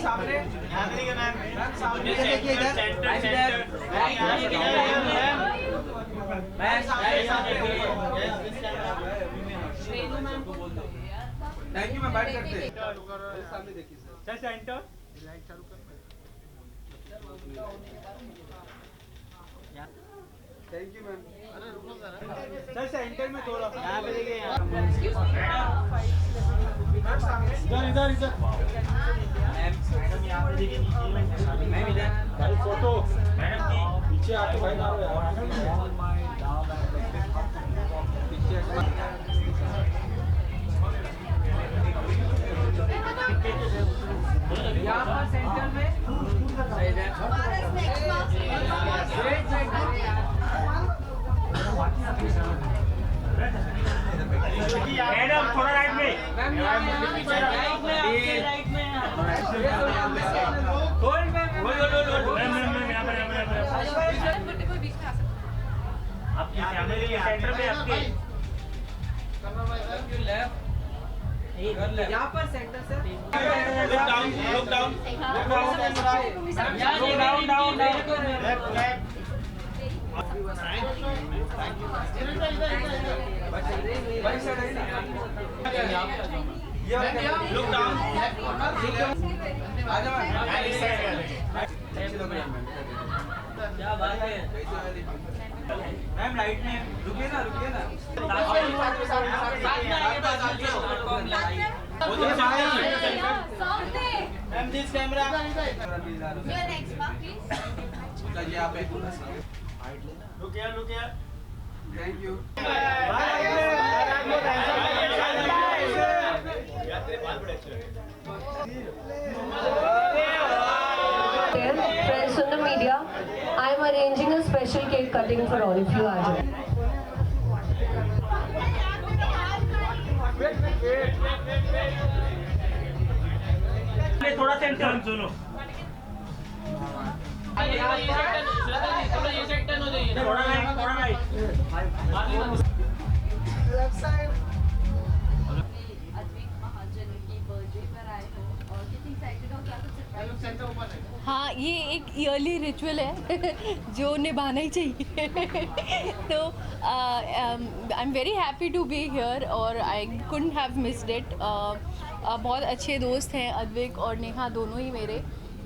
सामने सामने देखिए इधर थैंक यू। मैं बात करते सामने देखिए सर सेंटर लाइट चालू कर। Thank you ma'am. अरे रुको सर सेंटर में थोड़ा यहाँ पे देखिए इधर इधर मैडम यहाँ पे देखिए मैम इधर फोटो मैडम की पीछे आके भाई ना यहाँ पर सेंटर में मैडम थोड़ा राइट में राइट में आपके सेंटर में आपके यहाँ पर सेंटर से लुक डाउन क्या बात है मैम लाइट में रुकिए ना मैम दिस कैमरा रुकिए thank you Friends from the media, I am arranging a special cake cutting for all of you. थोड़ा सेंटर सुनो थोड़ा राइट लेफ्ट साइड। हाँ, ये एक ईयरली रिचुअल है जो निभाना ही चाहिए तो I am very happy to be here और I couldn't have missed it. बहुत अच्छे दोस्त हैं अद्विक और नेहा दोनों ही मेरे,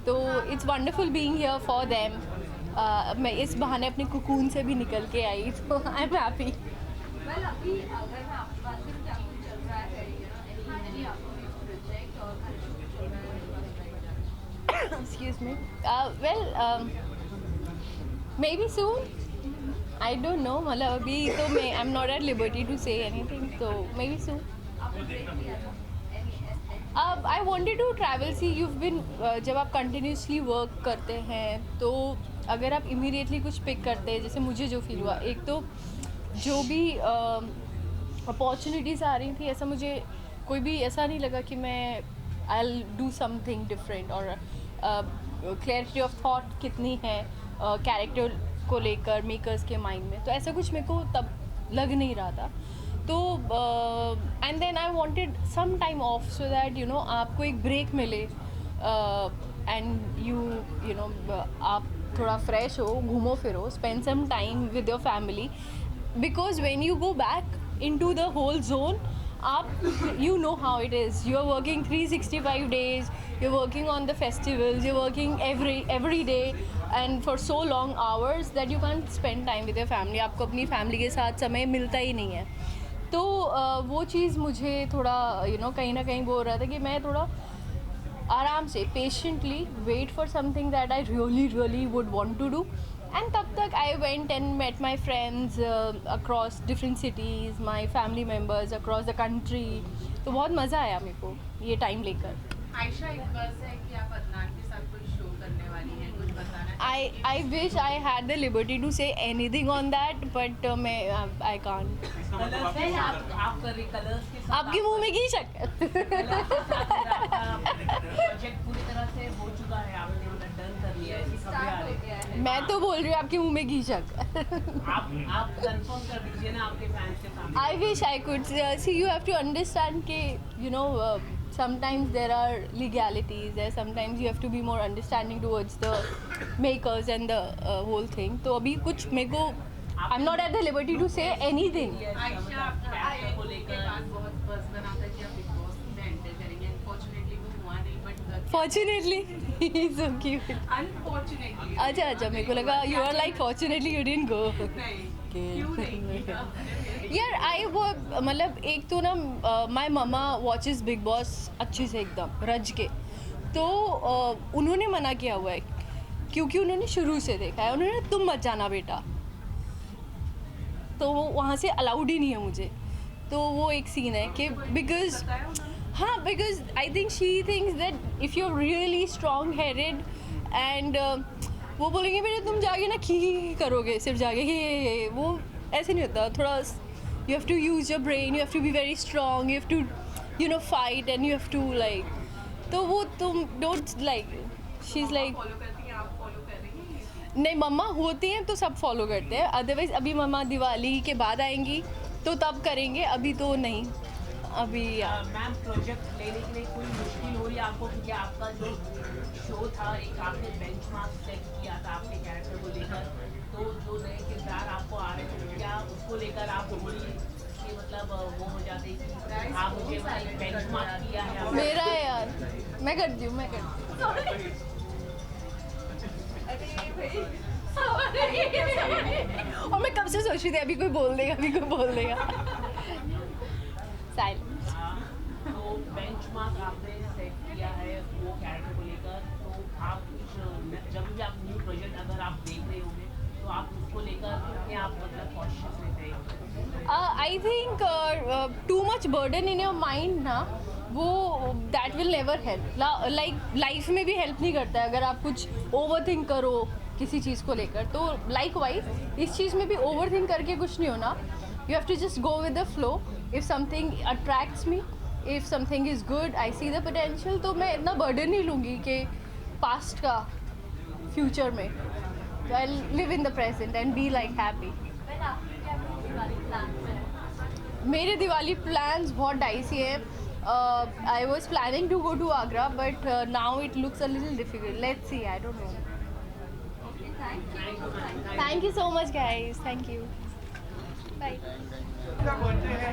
तो it's wonderful being here for them. मैं इस बहाने अपने कुकून से भी निकल के आई, तो आई एम हैप्पी। अभी अगर मैं आपकी बात करूँ क्या कुछ चल रहा है, excuse me, maybe soon, I don't know, मतलब अभी तो मैं I'm not at liberty to say anything, so maybe soon. I wanted to travel. See, you've been जब आप continuously work करते हैं तो अगर आप immediately कुछ pick करते हैं, जैसे मुझे जो फील हुआ, एक तो जो भी अपॉर्चुनिटीज़ आ रही थी, ऐसा मुझे कोई भी ऐसा नहीं लगा कि मैं I'll do something different और क्लैरिटी ऑफ थॉट कितनी है कैरेक्टर को लेकर मेकर्स के माइंड में, तो ऐसा कुछ मेरे को तब लग नहीं रहा था। तो and then I wanted some time off so that you know आपको एक ब्रेक मिले एंड यू नो आप थोड़ा फ्रेश हो, घूमो फिरो, spend some time with your family, because when you go back into the whole zone आप you know how it is, you are working 365 days, you're working on the festivals, you're working every day and for so long hours that you can't spend time with your family. आपको अपनी family के साथ समय मिलता ही नहीं है। तो वो चीज़ मुझे थोड़ा यू नो कहीं ना कहीं वो हो रहा था कि मैं थोड़ा आराम से patiently wait for something that I really would want to do. And तब तक I went and met my friends across different cities, my family members across the country, तो बहुत मज़ा आया मेरे को ये टाइम लेकर। आयशा एक बस है कि आप अदनान के साथ कोई शो करने वाली हैं, कुछ बताना? I wish I had the liberty to say anything on that, but मैं I can't. आप कर रही कलर्स के साथ आपके मुंह में घी शक। प्रोजेक्ट पूरी तरह से हो चुका है, आपने डन कर लिया है, खबरें आ रही हैं। मैं तो बोल रही हूँ आपके मुंह में घी शक। आप कंफर्म कर दीजिए ना आपके फैंस के सामने। I wish I could see, you have to understand कि you know sometimes there are legalities there, sometimes you have to be more understanding towards the makers and the whole thing. तो अभी कुछ मेरे को I'm not at the liberty to say anything. Character को लेकर बहुत बस बनाता है कि आप बिग बॉस में एंटर करेंगे, अनफॉर्चुनेटली वो हुआ नहीं, but Fortunately, he's so cute. Unfortunately अच्छा मेरे को लगा you are like fortunately you didn't go. नहीं, क्यों नहीं किया? यार आई वो मतलब एक तो ना my mama watches big boss अच्छे से एकदम रज के, तो उन्होंने मना किया हुआ है क्योंकि उन्होंने शुरू से देखा है, उन्होंने तुम मत जाना बेटा, तो वो वहाँ से अलाउड ही नहीं है मुझे. तो वो एक सीन है कि बिकॉज हाँ because I think she thinks that if you are really strong headed and वो बोलेंगे बेटा तुम जाके ना खी करोगे सिर्फ जाके ये वो ऐसे नहीं होता. थोड़ा you have to use your brain, you have to be very strong, you have to you know fight and you have to like, तो वो तुम don't like, she's like follow करती हैं, आप फॉलो कर रही हैं? नहीं मम्मा होती हैं तो सब फॉलो करते हैं, अदरवाइज अभी मम्मा दिवाली के बाद आएंगी तो तब करेंगे, अभी तो नहीं अभी. मैम प्रोजेक्ट लेने के लिए कोई मुश्किल हो रही है आपको, क्योंकि आपका जो शो था एक आपने बेंचमार्क सेट किया था अपने कैरेक्टर को लेकर, तो जो नए किरदार आपको आ रहे थे क्या उसको लेकर आप थोड़ी कि मतलब वो हो जाते कि आप मुझे बेंचमार्क किया है आपने? मेरा है यार, मैं करती हूँ और मैं कब से सोच रही थी अभी कोई बोल देगा. साइलेंस. तो बेंचमार्क आपने सेट किया है वो कैरेक्टर को लेकर, तो आप कुछ जब भी आप न्यू प्रोजेक्ट अगर आप देख रहे होंगे तो आप उसको लेकर कितने आप मतलब कॉशियस रहते हैं? I think too much burden in your mind ना, वो that will never help. Like life में भी हेल्प नहीं करता है अगर आप कुछ ओवर थिंक करो किसी चीज़ को लेकर. तो लाइक वाइज इस चीज़ में भी ओवर थिंक करके कुछ नहीं होना. You have to just go with the flow. If something attracts me, if something is good, I see the potential, तो मैं इतना बर्डन नहीं लूँगी कि पास्ट का फ्यूचर में. So I'll live in the present and be like happy. मेरे Diwali plans बहुत डाइसी हैं. I was planning to go to Agra, but now it looks a little difficult. Let's see. I don't know. Thank you so much, guys. Thank you. Bye.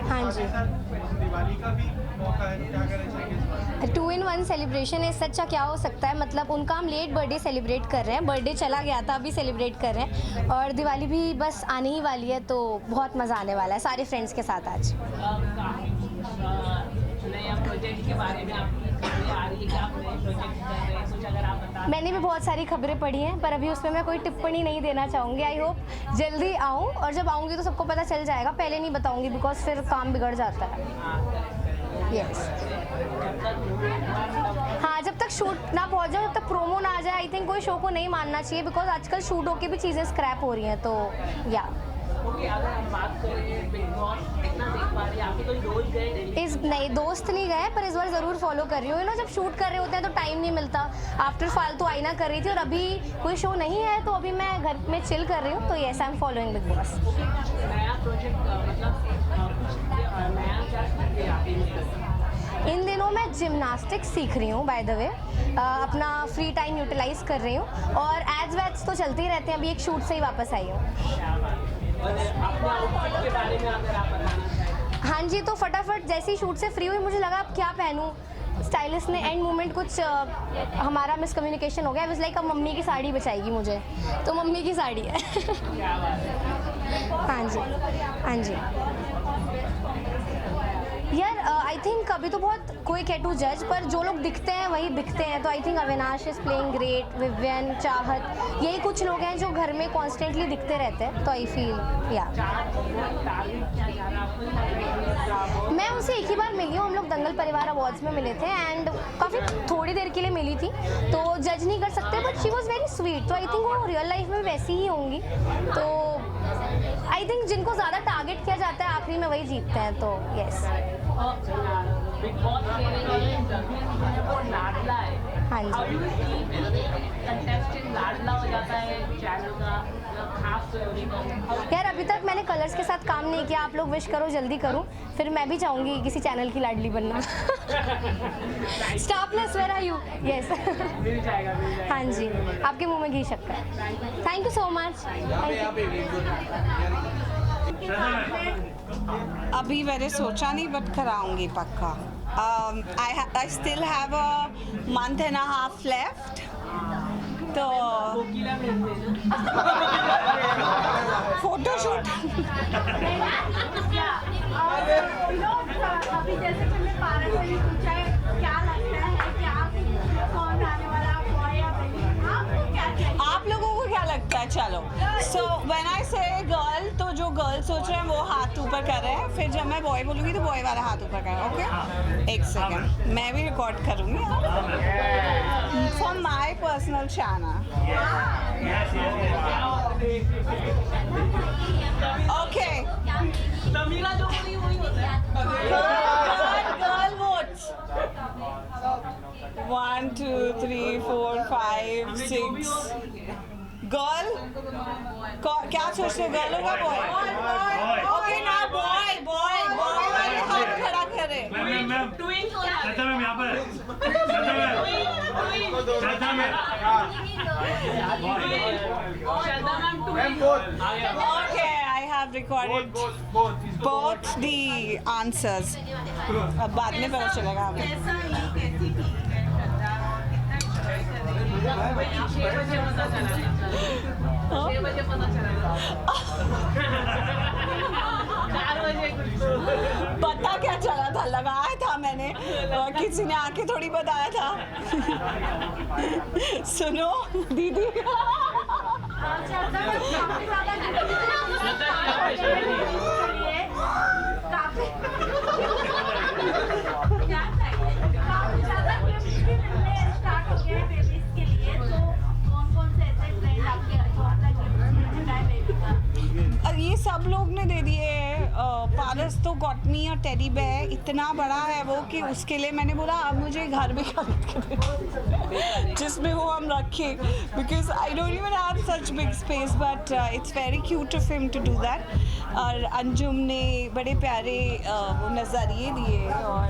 हाँ जी. दिवाली का भी मौका है, क्या कहना चाहेंगे इस बार? 2-in-1 सेलिब्रेशन है, सच्चा क्या हो सकता है. मतलब उनका हम लेट बर्थडे सेलिब्रेट कर रहे हैं, बर्थडे चला गया था अभी सेलिब्रेट कर रहे हैं, और दिवाली भी बस आने ही वाली है, तो बहुत मज़ा आने वाला है सारे फ्रेंड्स के साथ आज. नया प्रोजेक्ट के बारे में आपकी खबरें आ रही है कि आप नए प्रोजेक्ट कर रहे हैं, कुछ अगर आप बता. मैंने भी बहुत सारी खबरें पढ़ी हैं, पर अभी उसमें मैं कोई टिप्पणी नहीं देना चाहूँगी. आई होप जल्दी आऊँ, और जब आऊँगी तो सबको पता चल जाएगा. पहले नहीं बताऊँगी बिकॉज फिर काम बिगड़ जाता है. यस. हाँ, जब तक शूट ना पहुँच जाए, जब तक प्रोमो ना आ जाए, आई थिंक कोई शो को नहीं मानना चाहिए, बिकॉज आजकल शूट होके भी चीज़ें स्क्रैप हो रही हैं. तो या ओके, अगर हम बात करें बिग बॉस कितना देख पा रही है, आपके कोई रोज गए नहीं? इस नहीं दोस्त नहीं गए, पर इस बार ज़रूर फॉलो कर रही हूँ. जब शूट कर रहे होते हैं तो टाइम नहीं मिलता. आफ्टर फालतू आईना कर रही थी, और अभी कोई शो नहीं है तो अभी मैं घर में चिल कर रही हूँ. तो yes, I am following big boss. नया प्रोजेक्ट मतलब कुछ नया क्या सीख रहे हैं आप इन? इन दिनों मैं जिम्नास्टिक्स सीख रही हूँ बाय द वे. अपना फ्री टाइम यूटिलाइज कर रही हूँ, और एड्स वैड्स तो चलते ही रहते हैं. अभी एक शूट से ही वापस आई हूँ. अपने आउटफिट के बारे में अगर आप बताना चाहें? हाँ जी, तो फटाफट जैसे ही शूट से फ्री हुई, मुझे लगा अब क्या पहनूँ. स्टाइलिस्ट ने एंड मोमेंट कुछ हमारा मिसकम्युनिकेशन हो गया. वाज लाइक अब मम्मी की साड़ी बचाएगी मुझे, तो मम्मी की साड़ी है. हाँ जी, हाँ जी. यार आई थिंक अभी तो बहुत क्विक है टू जज, पर जो लोग दिखते हैं वही बिकते हैं. तो I think Avinash is playing great, Vivian, चाहत, यही कुछ लोग हैं जो घर में कॉन्स्टेंटली दिखते रहते हैं. तो आई फील या मैं उनसे एक ही बार मिली हूँ. हम लोग दंगल परिवार अवार्ड्स में मिले थे, एंड काफ़ी थोड़ी देर के लिए मिली थी, तो जज नहीं कर सकते, but she was very sweet. तो आई थिंक वो रियल लाइफ में वैसी ही होंगी. तो आई थिंक जिनको ज़्यादा टारगेट किया जाता है आखिरी में वही जीतते हैं. तो येस. बिग बॉस लाडला है. हाँ जी. कंटेस्टेंट लाडला हो जाता है चैनल का, खास यार अभी तक मैंने कलर्स के साथ काम नहीं किया, आप लोग विश करो जल्दी करूं, फिर मैं भी चाहूँगी किसी चैनल की लाडली बनना। Star Plus where are you? Yes. हाँ जी, आपके मुंह में घी शक्कर। Thank you so much. अभी मैंने सोचा नहीं, बट कराऊंगी पक्का। I still have a month and a half left. तो फोटोशूट अभी जैसे मैंने पारस से पूछा है क्या लगता है कि आप कौन आने वाला बॉय या बनी, आपको क्या चाहिए? आप लोगों को क्या लगता है? चलो, सो व्हेन आई से गर्ल, तो जो गर्ल सोच रहे हैं वो हाथ ऊपर कर रहे हैं, फिर जब मैं बॉय बोलूँगी तो बॉय वाला हाथ ऊपर कर रहा है। ओके, एक सेकेंड, मैं भी रिकॉर्ड करूँगी for my personal channel. Okay, Tamira जो बोली वही होता है। Girl votes 1 2 3 4 5 6 girl. क्या सोचते हो, गर्ल होगा बॉय? ओके ना, बॉय बॉय बॉय वाले हाथ खड़ा करे। श्रद्धा मैम यहाँ पर, Shraddha ma'am Okay, I have recorded both the answers. अब बाद में पता चलेगा हमें। कैसा ही कैसी थी छह बजे पता चला। 6 बजे पता चला। 4 बजे पता क्या चला था? लगाया था मैंने, किसी ने आके थोड़ी बताया था। सुनो दीदी, ये सब लोग ने दे दिए। पारस तो गॉट मी अ टेडी बेयर, इतना बड़ा है वो कि उसके लिए मैंने बोला अब मुझे घर भी खरीद के दे जिसमें वो हम रखें, because I don't even have such big space, but it's very cute of him to do that. और अंजुम ने बड़े प्यारे वो नज़रिए दिए, और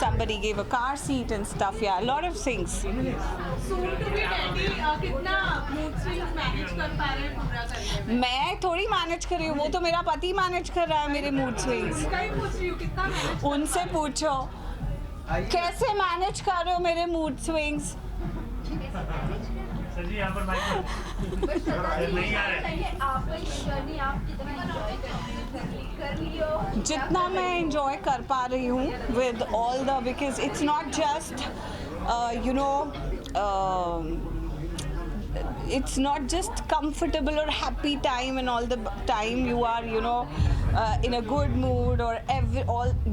somebody gave a car seat and stuff, yeah, a lot of things. कितना मूड स्विंग्स मैनेज कर पा रहे हैं पूरा करने में? मैं थोड़ी मैनेज कर रही हूँ, वो तो मेरा पति मैनेज कर रहा है मेरे मूड स्विंग्स। कहीं पूछ रही हूँ कितना मैनेज? उनसे पूछो कैसे मैनेज कर रहे हो मेरे मूड स्विंग्स। सर जी यहाँ पर माइक नहीं आ रहे। आपका ये जर्नी आप कितना एंजॉय कर लियो? जितना मैं एंजॉय कर पा रही हूँ with all the, because it's not just you know, it's not just comfortable or happy time, and all the time you are, you know, in a good mood, or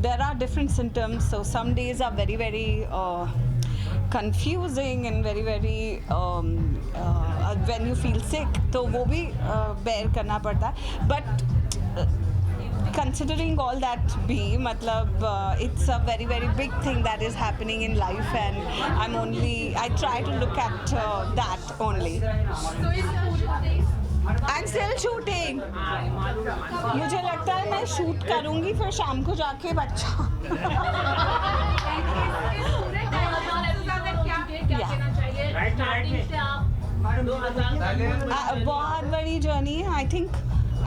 there are different symptoms. So some days are very very confusing and very very when you feel sick, तो वो भी bear करना पड़ता है, but considering all that be, matlab it's a very very big thing that is happening in life, and I try to look at that only. So is I'm still shooting. मुझे लगता है मैं shoot करूँगी फिर शाम को जाके बच्चा। बहुत बड़ी जर्नी है। I think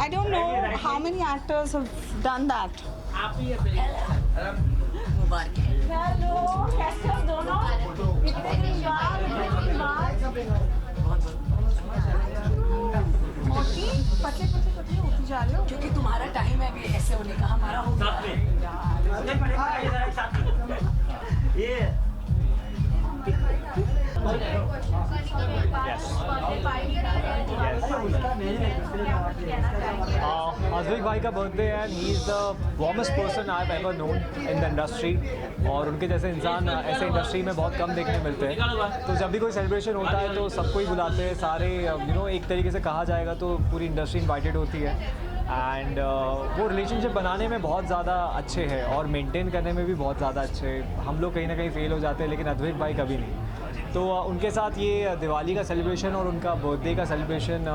I don't know how many actors have done that. Hello, कैसे हो दोनों? इतने दिन बाद मोटी पतले होती जा रहे हो, क्योंकि तुम्हारा टाइम है अभी ऐसे होने का, हमारा हो ये अद्विक भाई का बर्थडे है, he is the warmest person I have ever known in the industry, और उनके जैसे इंसान ऐसे इंडस्ट्री में बहुत कम देखने मिलते हैं। तो जब भी कोई सेलिब्रेशन होता है तो सबको ही बुलाते हैं, सारे यू नो एक तरीके से कहा जाएगा तो पूरी इंडस्ट्री इन्वाइटेड होती है, एंड वो रिलेशनशिप बनाने में बहुत ज़्यादा अच्छे हैं और मेंटेन करने में भी बहुत ज़्यादा अच्छे हैं। हम लोग कहीं ना कहीं फेल हो जाते हैं, लेकिन अद्विक भाई कभी नहीं। तो उनके साथ ये दिवाली का सेलिब्रेशन और उनका बर्थडे का सेलिब्रेशन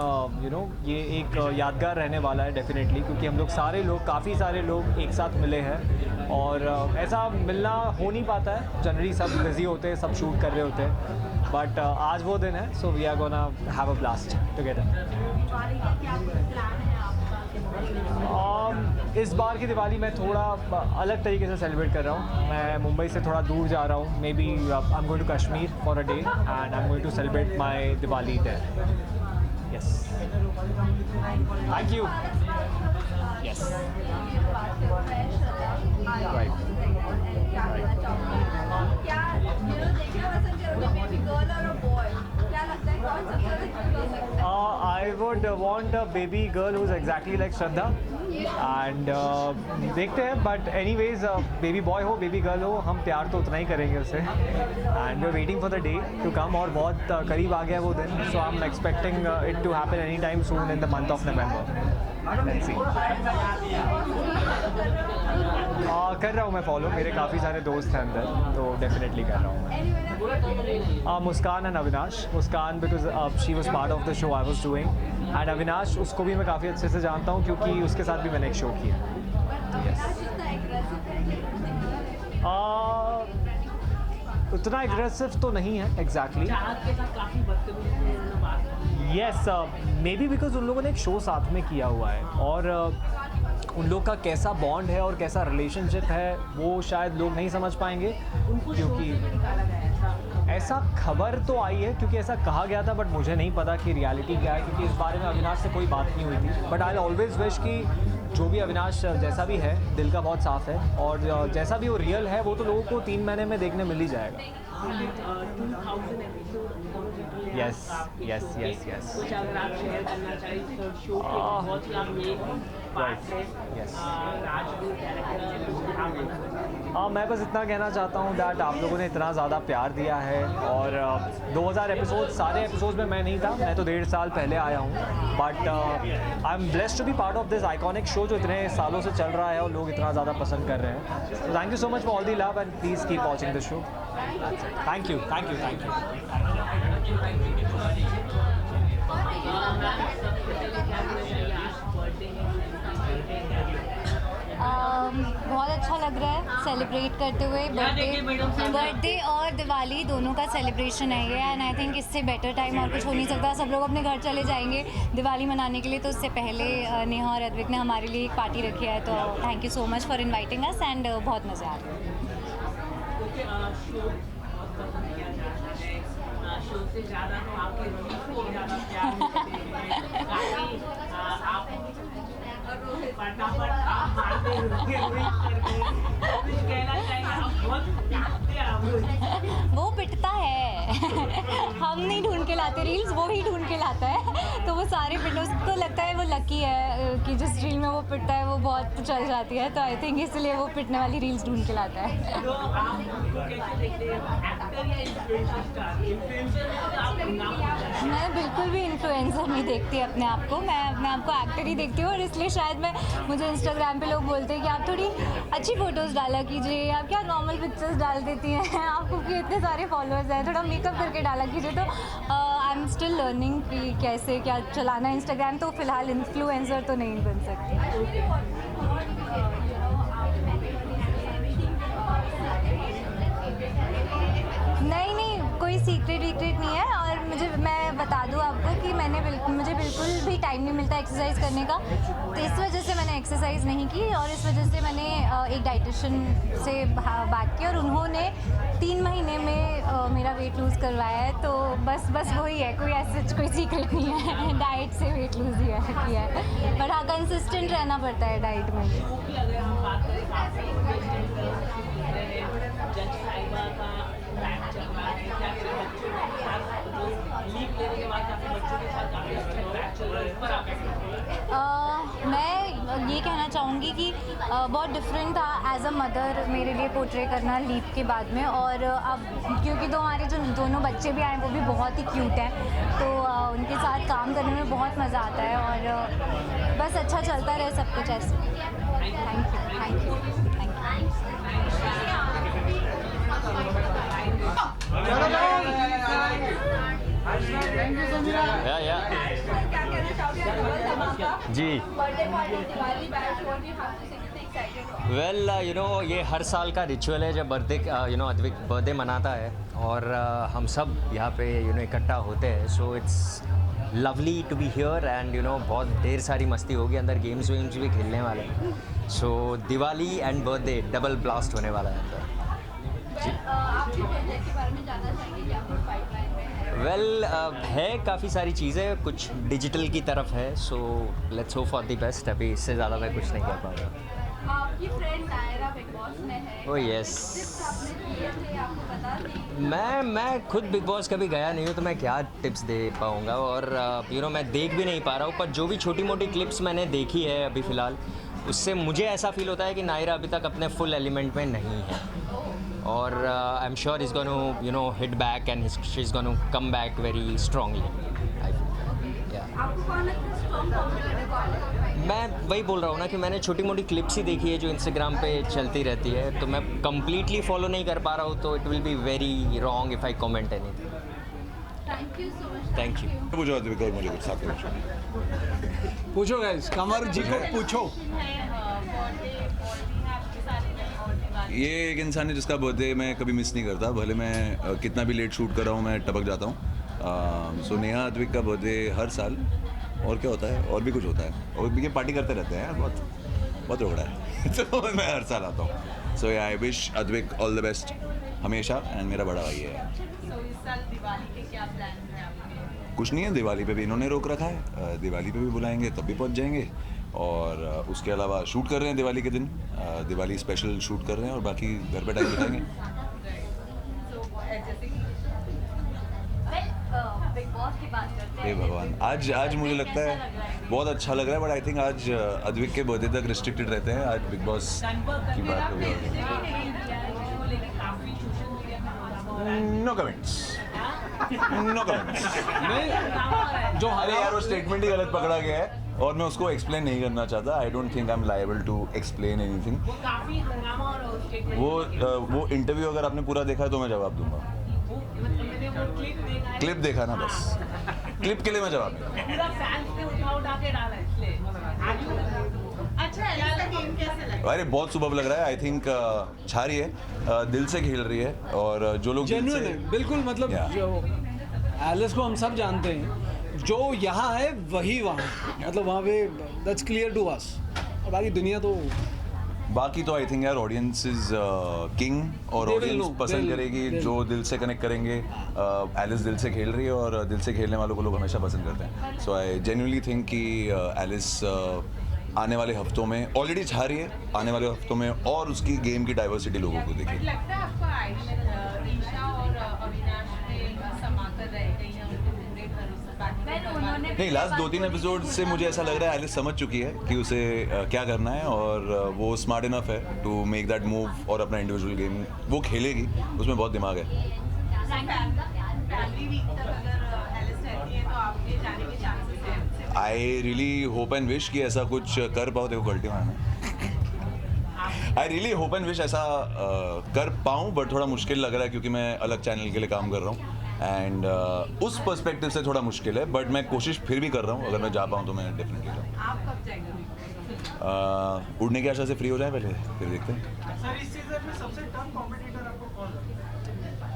ये एक यादगार रहने वाला है डेफिनेटली, क्योंकि हम लोग सारे लोग, काफ़ी सारे लोग एक साथ मिले हैं और ऐसा मिलना हो नहीं पाता है। जनरली सब बिजी होते हैं, सब शूट कर रहे होते हैं, बट आज वो दिन है, so we are gonna have a blast together. इस बार की दिवाली मैं थोड़ा अलग तरीके से सेलिब्रेट कर रहा हूँ। मैं मुंबई से थोड़ा दूर जा रहा हूँ, maybe I am going to Kashmir for a day and I am going to celebrate my Diwali there. Yes, thank you. Yes, right. I would want a baby girl who's exactly like Shraddha and देखते हैं, but anyways baby boy हो baby girl हो, हम प्यार तो उतना ही करेंगे उसे and we're waiting for the day to come और बहुत करीब आ गया वो दिन, so I'm expecting it to happen anytime soon in the month of November. Let's see. कर रहा हूँ मैं फॉलो, मेरे काफ़ी सारे दोस्त हैं अंदर, तो डेफिनेटली कर रहा हूँ। Muskan and Avinash, Muskan because she was part of the show I was doing, and Avinash उसको भी मैं काफ़ी अच्छे से जानता हूँ क्योंकि उसके साथ भी मैंने एक शो किया। उतना एग्रेसिव तो नहीं है exactly. Yes, may be because उन लोगों ने एक शो साथ में किया हुआ है और उन लोग का कैसा बॉन्ड है और कैसा रिलेशनशिप है वो शायद लोग नहीं समझ पाएंगे, क्योंकि ऐसा खबर तो आई है, क्योंकि ऐसा कहा गया था, बट मुझे नहीं पता कि रियलिटी क्या है, क्योंकि इस बारे में अविनाश से कोई बात नहीं हुई थी। बट आई ऑलवेज विश कि जो भी अविनाश जैसा भी है, दिल का बहुत साफ़ है और जैसा भी वो रियल है वो तो लोगों को 3 महीने में देखने मिल ही जाएगा। यस यस यस यस, कुछ अगर आप शेयर करना चाहिए शो के बहुत ही आप मेन पार्ट है। यस, राजवीर कैरेक्टर मैं बस इतना कहना चाहता हूँ दैट आप लोगों ने इतना ज़्यादा प्यार दिया है और 2000 एपिसोड, सारे एपिसोड में मैं नहीं था, मैं तो 1.5 साल पहले आया हूँ, but I am blessed to be part of this iconic show जो इतने सालों से चल रहा है और लोग इतना ज़्यादा पसंद कर रहे हैं। Thank you so much for all the love and please keep watching the show. Thank you thank you thank you. बहुत अच्छा लग रहा है सेलिब्रेट करते हुए, बर्थडे और दिवाली दोनों का सेलिब्रेशन है ये, एंड आई थिंक इससे बेटर टाइम और कुछ हो नहीं सकता। सब लोग अपने घर चले जाएंगे दिवाली मनाने के लिए, तो उससे पहले नेहा और अद्विक ने हमारे लिए एक पार्टी रखी है, तो thank you so much for inviting us and बहुत मज़ा आ रहा है। शो से ज़्यादा तो आपके रील्स को ज़्यादा प्यार मिलते हैं। आप फटाफट आप मारते कुछ कहना चाहिए, आप बहुत पिटते हैं। वो पिटता है हम नहीं ढूंढ के लाते रील्स, वो ही ढूंढ के लाता है, तो वो सारे पिट, उसको लगता है वो लकी है कि जिस रील में वो पिटता है वो बहुत चल जाती है, तो आई थिंक इसलिए वो पिटने वाली रील्स ढूंढ के लाता है। तो आप कैसे देखते हैं, एक्टर या इन्फ्लुएंसर स्टार? इन्फ्लुएंसर में तो आप नाम, मैं बिल्कुल भी इन्फ्लुएंसर नहीं देखती अपने आप को, मैं अपने आप को एक्टर ही देखती हूँ, और इसलिए शायद मुझे इंस्टाग्राम पे लोग बोलते हैं कि आप थोड़ी अच्छी फ़ोटोज़ डाला कीजिए, आप क्या नॉर्मल पिक्चर्स डाल देती हैं, आपको कि इतने सारे फॉलोअर्स हैं, थोड़ा मेकअप करके डाला कीजिए। तो आई एम स्टिल लर्निंग कि कैसे क्या चलाना है इंस्टाग्राम, तो फ़िलहाल इन्फ्लुएंसर तो नहीं बन सकती। नहीं, कोई सीक्रेट वीक्रेट नहीं है, और मैं बता दूँ आपको कि मुझे बिल्कुल भी टाइम नहीं मिलता एक्सरसाइज करने का, तो इस वजह से मैंने एक्सरसाइज नहीं की, और इस वजह से मैंने एक डाइटिशियन से बात की और उन्होंने 3 महीने में मेरा वेट लूज़ करवाया है, तो बस वही है, कोई ऐसा कोई सीक्रेट नहीं है, डाइट से वेट लूज़ किया है, बट हाँ कंसिस्टेंट रहना पड़ता है डाइट में। अगर हम बात करें जज साहिबा का बैच चल रहा है, क्या बच्चों के साथ लीव लेने के बाद काफ़ी बच्चों के साथ काफ़ी अच्छा बैच चल रहा है, इस पर आप मैं ये कहना चाहूँगी कि बहुत डिफरेंट था एज अ मदर मेरे लिए पोर्ट्रे करना लीव के बाद में, और अब क्योंकि तो हमारे जो दोनों बच्चे भी आए वो भी बहुत ही क्यूट हैं, तो उनके साथ काम करने में बहुत मज़ा आता है, और बस अच्छा चलता रहे सब कुछ ऐसे। Thank you. चलो या क्या कहना चाहोगे डबल धमाका जी birthday party Diwali batch what you have to say कितने एक्साइटेड हो वेल यू नो ये हर साल का रिचुअल है जब birthday you know Advik birthday मनाता है और हम सब यहाँ पे यू नो इकट्ठा होते हैं so it's lovely to be here and you know बहुत ढेर सारी मस्ती होगी अंदर गेम्स वेम्स भी खेलने वाले हैं so Diwali and birthday double blast होने वाला है अंदर आपके प्रोजेक्ट के बारे में जानना चाहेंगे क्या कुछ पाइपलाइन में है वेल है काफ़ी सारी चीज़ें कुछ डिजिटल की तरफ है so let's hope for the best अभी इससे ज़्यादा मैं कुछ नहीं कह पाऊँगा आपकी फ्रेंड नायरा बिग बॉस में है Oh, yes. टिप्स आपने दिए थे आपको बता दी मैं खुद बिग बॉस कभी गया नहीं हूँ तो मैं क्या टिप्स दे पाऊँगा और यू नो मैं देख भी नहीं पा रहा हूँ पर जो भी छोटी मोटी क्लिप्स मैंने देखी है अभी फ़िलहाल उससे मुझे ऐसा फील होता है कि नायरा अभी तक अपने फुल एलिमेंट में नहीं है और I am sure is gonna you know hit back and she is gonna come back very strongly आपको कौन अच्छा स्ट्रॉन्ग कॉम्पिटिटर कौन है मैं वही बोल रहा हूँ ना कि मैंने छोटी मोटी क्लिप्स ही देखी है जो इंस्टाग्राम पे चलती रहती है तो मैं कम्प्लीटली फॉलो नहीं कर पा रहा हूँ तो it will be very wrong if I comment anything thank you so much thank you पूछो अद्विक और मुझे कुछ साथ में पूछो। पूछो गाइस कमर जी को पूछो ये एक इंसान है जिसका बर्थडे मैं कभी मिस नहीं करता भले मैं कितना भी लेट शूट कर रहा हूँ मैं टपक जाता हूँ सो नेहा अद्विक का बर्थडे हर साल और क्या होता है और भी कुछ होता है और भी ये पार्टी करते रहते हैं यार बहुत रोकड़ा है तो मैं हर साल आता हूँ so I wish Advik all the best हमेशा एंड मेरा बड़ा भाई है कुछ नहीं है दिवाली पे भी इन्होंने रोक रखा है दिवाली पे भी बुलाएंगे तब भी पहुंच जाएंगे और उसके अलावा शूट कर रहे हैं दिवाली के दिन दिवाली स्पेशल शूट कर रहे हैं और बाकी घर पे टाइम बिताएंगे बिग बॉस की बात करते हे भगवान आज मुझे लगता है बहुत अच्छा लग रहा है बट आई थिंक आज अद्विक के बर्थडे तक रिस्ट्रिक्टेड रहते हैं आज बिग बॉस की बात होगी नो कमेंट्स जो अरे यार वो स्टेटमेंट ही गलत पकड़ा गया है और मैं उसको एक्सप्लेन नहीं करना चाहता I don't think I am liable to explain anything काफी हंगामा और स्टेटमेंट वो इंटरव्यू अगर आपने पूरा देखा है तो मैं जवाब दूंगा मैंने वो क्लिप देखा है क्लिप देखा ना बस क्लिप के लिए मैं जवाब दूंगा पूरा फैंस ने उठा के डाला है इसलिए अच्छा है गेम कैसे लगा अरे बहुत सुबह लग रहा है आई थिंक छा रही है दिल से खेल रही है और जो लोग दिल जेन्युइन से है बिल्कुल मतलब जो एलिस को हम सब जानते हैं जो यहाँ है वही वहाँ मतलब वहाँ पे दैट्स क्लियर टू अस और बाकी दुनिया तो बाकी तो आई थिंक यार ऑडियंस इज किंग और They will ऑडियंस know. पसंद They'll- करेगी they'll- जो दिल से कनेक्ट करेंगे एलिस दिल से खेल रही है और दिल से खेलने वालों को लोग हमेशा पसंद करते हैं सो आई जेन्युइनली थिंक कि एलिस आने वाले हफ्तों में ऑलरेडी छा रही है आने वाले हफ्तों में और उसकी गेम की डाइवर्सिटी लोगों को दिखेगी लगता है आपको ईशा और अविनाश में समाकर रह गई हैं उनको पूरे भरोसे नहीं लास्ट 2-3 एपिसोड से मुझे ऐसा लग रहा है एलिस समझ चुकी है कि उसे क्या करना है और वो स्मार्ट इनफ है टू मेक दैट मूव और अपना इंडिविजुअल गेम वो खेलेगी उसमें बहुत दिमाग है फैमिली वीक तक अगर एलिस रहती है तो आपके जाने के चांसेस हैं I really hope and wish कि ऐसा कुछ कर पाओ देखो गलती मारना I really hope and wish ऐसा कर पाऊँ बट थोड़ा मुश्किल लग रहा है क्योंकि मैं अलग चैनल के लिए काम कर रहा हूँ एंड उस पर्सपेक्टिव से थोड़ा मुश्किल है बट मैं कोशिश फिर भी कर रहा हूँ अगर मैं जा पाऊँ तो मैं डेफिनेटली जाऊँ आप कब जाएंगे उड़ने की आशा से फ्री हो जाए पहले फिर देखते हैं सर इस सीजन में सबसे टफ कॉम्पिटिटर आपको कौन लगता है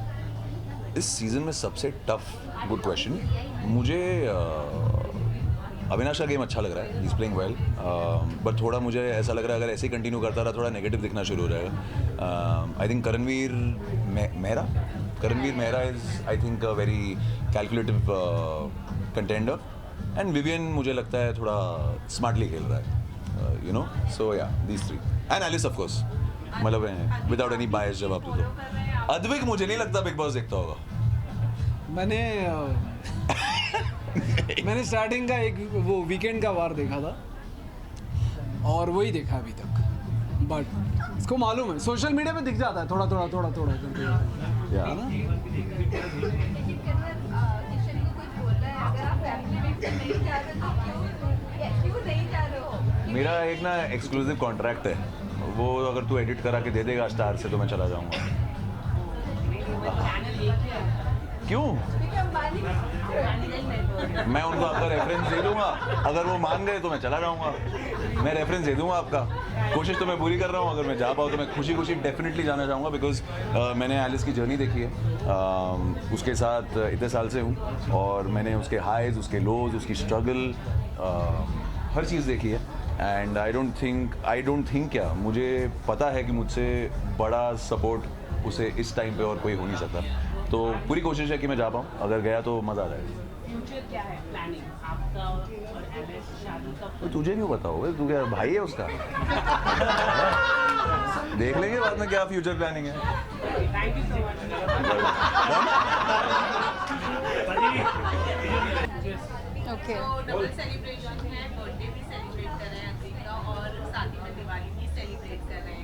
इस सीज़न में सबसे टफ गुड क्वेश्चन मुझे अविनाश का गेम अच्छा लग रहा है he is playing well but थोड़ा मुझे ऐसा लग रहा है अगर ऐसे ही कंटिन्यू करता रहा थोड़ा नेगेटिव दिखना शुरू हो जाएगा I think Karanveer Mehra is I think a very calculative contender and Vivian मुझे लगता है थोड़ा स्मार्टली खेल रहा है you know so yeah these three and Alice of course मतलब विदाउट एनी बायस जवाब दो तो अद्विक मुझे नहीं लगता बिग बॉस देखता होगा मैंने स्टार्टिंग का एक वो वीकेंड का वार देखा था और वही देखा अभी तक बट इसको मालूम है सोशल मीडिया पे दिख जाता है थोड़ा करके या किशन को कुछ बोल रहा है अगर आप फैमिली वीक से नहीं जा रहे तो क्यों नहीं जा रहे हो मेरा एक ना एक्सक्लूसिव कॉन्ट्रैक्ट है वो अगर तू एडिट करा के दे देगा स्टार से तो मैं चला जाऊंगा क्यों? मैं उनको आपका रेफरेंस दे दूंगा, अगर वो मान गए तो मैं चला जाऊंगा। मैं रेफरेंस दे दूंगा आपका। कोशिश तो मैं पूरी कर रहा हूँ, अगर मैं जा पाऊँ तो मैं खुशी खुशी डेफिनेटली जाना चाहूँगा, बिकॉज मैंने एलिस की जर्नी देखी है, उसके साथ इतने साल से हूँ और मैंने उसके हाइज, उसके लोज, उसकी स्ट्रगल, हर चीज़ देखी है। एंड आई डोंट थिंक क्या, मुझे पता है कि मुझसे बड़ा सपोर्ट उसे इस टाइम पे और कोई हो नहीं सकता। तो पूरी कोशिश है कि मैं जा पाऊँ, अगर गया तो मज़ा आ जाएगा। फ्यूचर क्या है प्लानिंग आपका और एलिस शादी का? तो तुझे क्यों बताओ, तू क्या भाई है उसका? देख लेंगे बाद में क्या फ्यूचर प्लानिंग है। Thank you so much. Okay double celebration है, बर्थडे भी सेलिब्रेट कर रहे हैं अद्विक का और साथ ही में दिवाली भी सेलिब्रेट कर रहे हैं।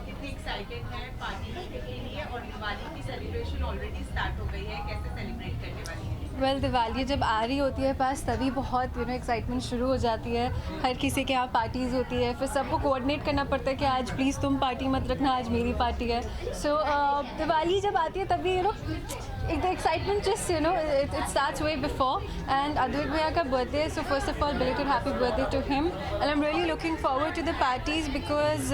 कितनी एक्साइटेड है पार्टी के लिए और दिवाली की सेलिब्रेशन ऑलरेडी स्टार्ट हो गई है, कैसे सेलिब्रेट करने वाली है? वेल दिवाली जब आ रही होती है पास तभी बहुत एक्साइटमेंट शुरू हो जाती है। हर किसी के यहाँ पार्टीज़ होती है, फिर सबको कोऑर्डिनेट करना पड़ता है कि आज प्लीज़ तुम पार्टी मत रखना, आज मेरी पार्टी है। सो दिवाली जब आती है तभी एक the excitement just it starts way before. And Advik भैया का बर्थडे है, so first of all belated happy birthday to him and I am really looking forward to the parties because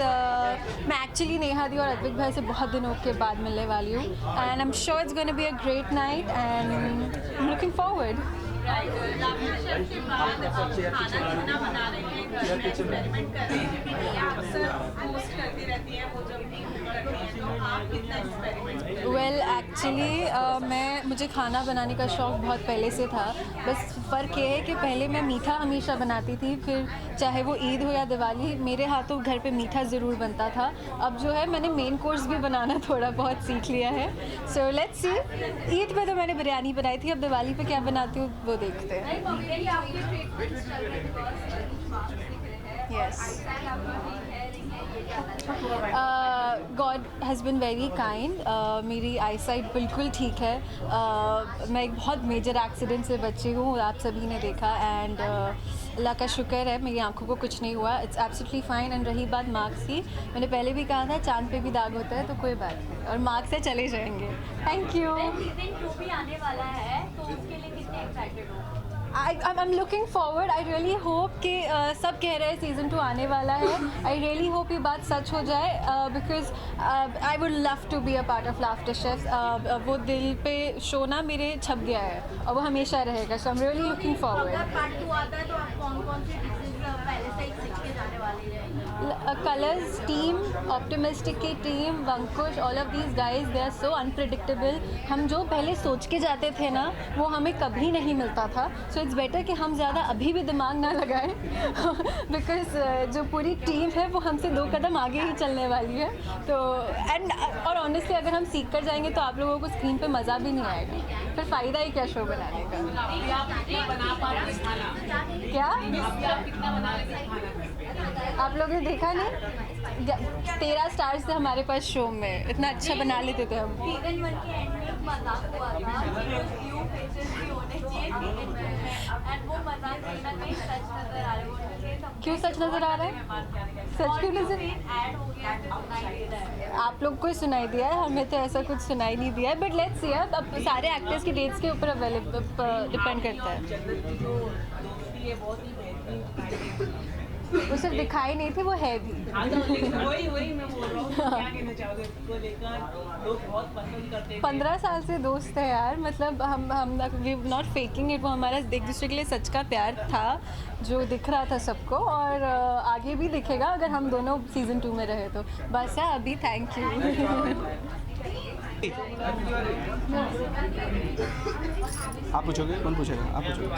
मैं एक्चुअली नेहा दी और अद्विक भैया से बहुत दिनों के बाद मिलने वाली हूँ and I am sure it's gonna be a great night and looking forward. Laughter chef के बाद खाना बना रहे हैं, घर में एक्सपेरिमेंट कर रहे हैं, अक्सर पोस्ट करती रहती है वो जब भी करती है, तो आप कितना एक्सपेरिमेंट? वेल एक्चुअली मुझे खाना बनाने का शौक़ बहुत पहले से था, बस फ़र्क ये है कि पहले मैं मीठा हमेशा बनाती थी, फिर चाहे वो ईद हो या दिवाली मेरे हाथों घर पे मीठा ज़रूर बनता था। अब जो है मैंने मेन कोर्स भी बनाना थोड़ा बहुत सीख लिया है। सो लेट्स सी, ईद पे तो मैंने बिरयानी बनाई थी, अब दिवाली पे क्या बनाती हूँ वो देखते हैं। Yes. God has been very kind. मेरी आईसाइट बिल्कुल ठीक है। मैं एक बहुत मेजर एक्सीडेंट से बची हूँ, आप सभी ने देखा एंड अल्लाह का शुक्र है मेरी आंखों को कुछ नहीं हुआ, इट्स एब्सोल्युटली फाइन। एंड रही बात मार्क्स की, मैंने पहले भी कहा था चांद पे भी दाग होता है, तो कोई बात नहीं और मार्क्स से चले जाएंगे। Thank you. सीजन 2 भी आने वाला है, तो उसके लिए कितने एक्साइटेड हो? I'm looking forward. I really hope कि सब कह रहे हैं सीज़न 2 आने वाला है। I really hope ये बात सच हो जाए because I would love to be a part of Laughter Chefs. वो दिल पे शो ना मेरे छप गया है और वो हमेशा रहेगा, so I'm really looking forward. अगर पार्ट 2 आता है तो आप कौन-कौन सी डिशेज पहले से ही सीख के जाने वाली हैं? Colors team, Optimistic की team, वंकुश, all of these guys they are so unpredictable. हम जो पहले सोच के जाते थे ना वो हमें कभी नहीं मिलता था, so it's better कि हम ज़्यादा अभी भी दिमाग ना लगाएं because जो पूरी टीम है वो हमसे 2 कदम आगे ही चलने वाली है। तो और ऑनेस्टली अगर हम सीख कर जाएंगे तो आप लोगों को स्क्रीन पे मज़ा भी नहीं आएगा, फिर फ़ायदा ही क्या शो बनाने का। क्या आप लोगों ने देखा नहीं, 13 स्टार्स थे हमारे पास शो में, इतना अच्छा बना लेते थे हम। सीजन 1 के एंड में मजाक हुआ था, न्यू फेसेस भी होने चाहिए सीजन में एंड वो मजाक कहीं ना कहीं सच नजर आ रहा है। क्यों सच नज़र आ रहा है? सच क्यों नजर ऐड हो गया है, सुनाई दे रहा है। आप लोग को सुनाई दिया है, हमें तो ऐसा कुछ सुनाई नहीं दिया है, बट लेट्स सी। अब सारे एक्टर्स की डेट्स के ऊपर डिपेंड करता है। वो सिर्फ दिखाई नहीं थी, वो है भी। वही मैं बोल रहा हूँ, क्या कहना चाहोगे इसको लेकर? लोग बहुत पसंद करते हैं। 15 साल से दोस्त है यार, मतलब हम वी नॉट फेकिंग इट, वो हमारा एक दूसरे के लिए सच का प्यार था जो दिख रहा था सबको और आगे भी दिखेगा अगर हम दोनों सीज़न 2 में रहे तो। बस है अभी, थैंक यू। आप पूछोगे? कौन पूछेगा? आप पूछोगे।